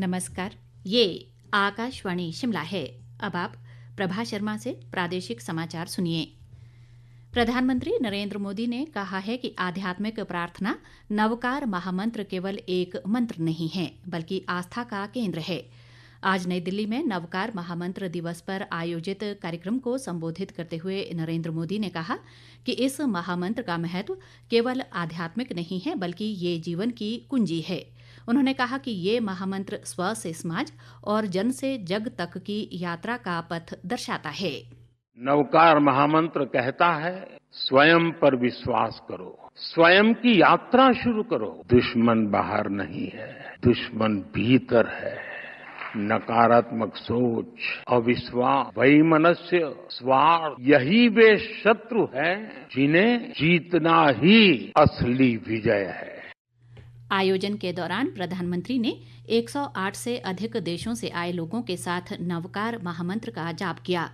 नमस्कार। ये आकाशवाणी शिमला है। अब आप प्रभा शर्मा से प्रादेशिक समाचार सुनिए। प्रधानमंत्री नरेंद्र मोदी ने कहा है कि आध्यात्मिक प्रार्थना नवकार महामंत्र केवल एक मंत्र नहीं है, बल्कि आस्था का केंद्र है। आज नई दिल्ली में नवकार महामंत्र दिवस पर आयोजित कार्यक्रम को संबोधित करते हुए नरेंद्र मोदी ने कहा कि इस महामंत्र का महत्व केवल आध्यात्मिक नहीं है, बल्कि ये जीवन की कुंजी है। उन्होंने कहा कि ये महामंत्र स्व से समाज और जन से जग तक की यात्रा का पथ दर्शाता है। नवकार महामंत्र कहता है, स्वयं पर विश्वास करो, स्वयं की यात्रा शुरू करो। दुश्मन बाहर नहीं है, दुश्मन भीतर है। नकारात्मक सोच, अविश्वास, वैमनस्य, स्वार्थ, यही वे शत्रु हैं जिन्हें जीतना ही असली विजय है। आयोजन के दौरान प्रधानमंत्री ने 108 से अधिक देशों से आए लोगों के साथ नवकार महामंत्र का जाप किया।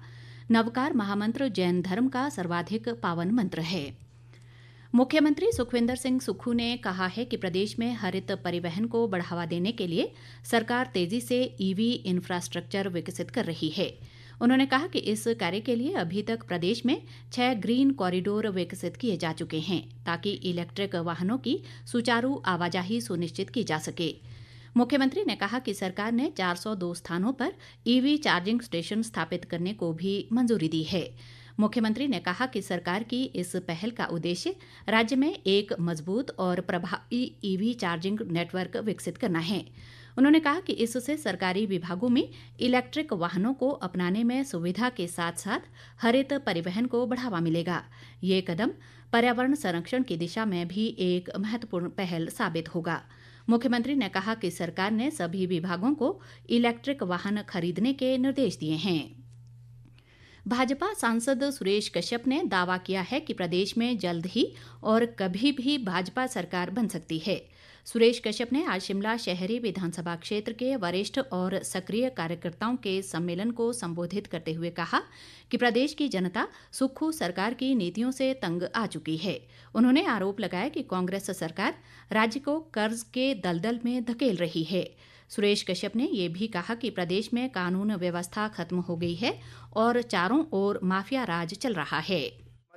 नवकार महामंत्र जैन धर्म का सर्वाधिक पावन मंत्र है। मुख्यमंत्री सुखविंदर सिंह सुक्खू ने कहा है कि प्रदेश में हरित परिवहन को बढ़ावा देने के लिए सरकार तेजी से ईवी इंफ्रास्ट्रक्चर विकसित कर रही है। उन्होंने कहा कि इस कार्य के लिए अभी तक प्रदेश में 6 ग्रीन कॉरिडोर विकसित किए जा चुके हैं, ताकि इलेक्ट्रिक वाहनों की सुचारू आवाजाही सुनिश्चित की जा सके। मुख्यमंत्री ने कहा कि सरकार ने 402 स्थानों पर ईवी चार्जिंग स्टेशन स्थापित करने को भी मंजूरी दी है। मुख्यमंत्री ने कहा कि सरकार की इस पहल का उद्देश्य राज्य में एक मजबूत और प्रभावी ईवी चार्जिंग नेटवर्क विकसित करना है। उन्होंने कहा कि इससे सरकारी विभागों में इलेक्ट्रिक वाहनों को अपनाने में सुविधा के साथ साथ हरित परिवहन को बढ़ावा मिलेगा। ये कदम पर्यावरण संरक्षण की दिशा में भी एक महत्वपूर्ण पहल साबित होगा। मुख्यमंत्री ने कहा कि सरकार ने सभी विभागों को इलेक्ट्रिक वाहन खरीदने के निर्देश दिए हैं। भाजपा सांसद सुरेश कश्यप ने दावा किया है कि प्रदेश में जल्द ही और कभी भी भाजपा सरकार बन सकती है। सुरेश कश्यप ने आज शिमला शहरी विधानसभा क्षेत्र के वरिष्ठ और सक्रिय कार्यकर्ताओं के सम्मेलन को संबोधित करते हुए कहा कि प्रदेश की जनता सुक्खू सरकार की नीतियों से तंग आ चुकी है। उन्होंने आरोप लगाया कि कांग्रेस सरकार राज्य को कर्ज के दलदल में धकेल रही है। सुरेश कश्यप ने यह भी कहा कि प्रदेश में कानून व्यवस्था खत्म हो गई है और चारों ओर माफिया राज चल रहा है।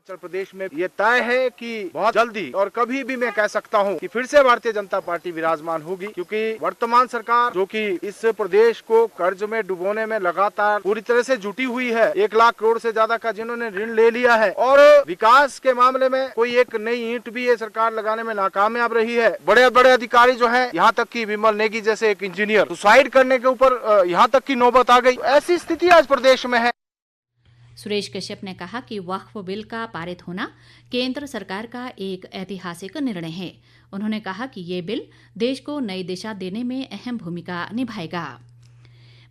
हिमाचल प्रदेश में ये तय है कि बहुत जल्दी और कभी भी मैं कह सकता हूँ कि फिर से भारतीय जनता पार्टी विराजमान होगी, क्योंकि वर्तमान सरकार जो कि इस प्रदेश को कर्ज में डुबोने में लगातार पूरी तरह से जुटी हुई है। 1 लाख करोड़ से ज्यादा का जिन्होंने ऋण ले लिया है और विकास के मामले में कोई एक नई ईंट भी ये सरकार लगाने में नाकामयाब रही है। बड़े बड़े अधिकारी जो है, यहाँ तक कि विमल नेगी जैसे एक इंजीनियर सुसाइड करने के ऊपर यहाँ तक की नौबत आ गई। ऐसी स्थिति आज प्रदेश में है। सुरेश कश्यप ने कहा कि वक्फ बिल का पारित होना केंद्र सरकार का एक ऐतिहासिक निर्णय है। उन्होंने कहा कि ये बिल देश को नई दिशा देने में अहम भूमिका निभाएगा।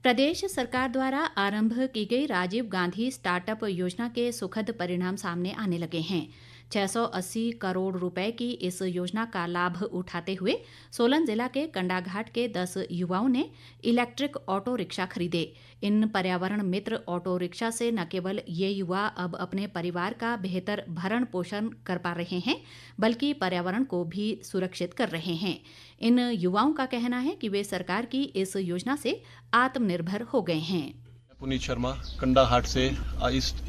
प्रदेश सरकार द्वारा आरंभ की गई राजीव गांधी स्टार्टअप योजना के सुखद परिणाम सामने आने लगे हैं। 680 करोड़ रुपए की इस योजना का लाभ उठाते हुए सोलन जिला के कंडाघाट के 10 युवाओं ने इलेक्ट्रिक ऑटो रिक्शा खरीदे। इन पर्यावरण मित्र ऑटो रिक्शा से न केवल ये युवा अब अपने परिवार का बेहतर भरण पोषण कर पा रहे हैं, बल्कि पर्यावरण को भी सुरक्षित कर रहे हैं। इन युवाओं का कहना है कि वे सरकार की इस योजना से आत्मनिर्भर हो गए हैं। पुनीत शर्मा कंडाहाट से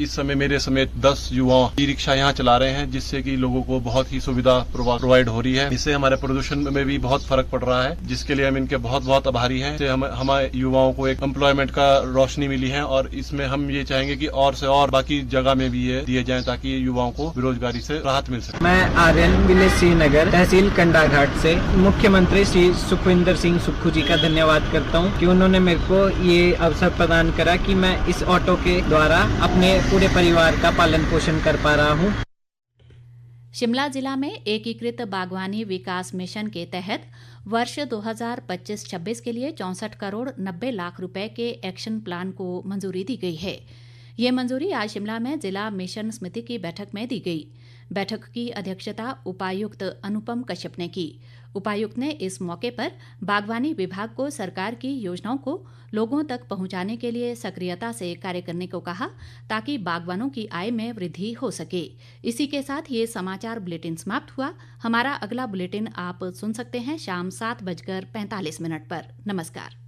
इस समय मेरे समेत 10 युवा ई रिक्शा यहाँ चला रहे हैं, जिससे कि लोगों को बहुत ही सुविधा प्रोवाइड हो रही है। इससे हमारे प्रदूषण में भी बहुत फर्क पड़ रहा है, जिसके लिए हम इनके बहुत बहुत आभारी हैं। हमारे युवाओं को एक एम्प्लॉयमेंट का रोशनी मिली है और इसमें हम ये चाहेंगे कि और से और बाकी जगह में भी ये दिए जाएं, ताकि युवाओं को बेरोजगारी से राहत मिल सके। मैं आर्यन विलेज श्रीनगर तहसील कंडाघाट से मुख्यमंत्री श्री सुखविंदर सिंह सुक्खू जी का धन्यवाद करता हूँ कि उन्होंने मेरे को ये अवसर प्रदान करा कि मैं इस ऑटो के द्वारा अपने पूरे परिवार का पालन पोषण कर पा रहा हूँ। शिमला जिला में एकीकृत बागवानी विकास मिशन के तहत वर्ष 2025-26 के लिए 64 करोड़ 90 लाख रुपए के एक्शन प्लान को मंजूरी दी गई है। ये मंजूरी आज शिमला में जिला मिशन समिति की बैठक में दी गई। बैठक की अध्यक्षता उपायुक्त अनुपम कश्यप ने की। उपायुक्त ने इस मौके पर बागवानी विभाग को सरकार की योजनाओं को लोगों तक पहुंचाने के लिए सक्रियता से कार्य करने को कहा, ताकि बागवानों की आय में वृद्धि हो सके। इसी के साथ ये समाचार बुलेटिन समाप्त हुआ। हमारा अगला बुलेटिन आप सुन सकते हैं शाम 7:45 पर। नमस्कार।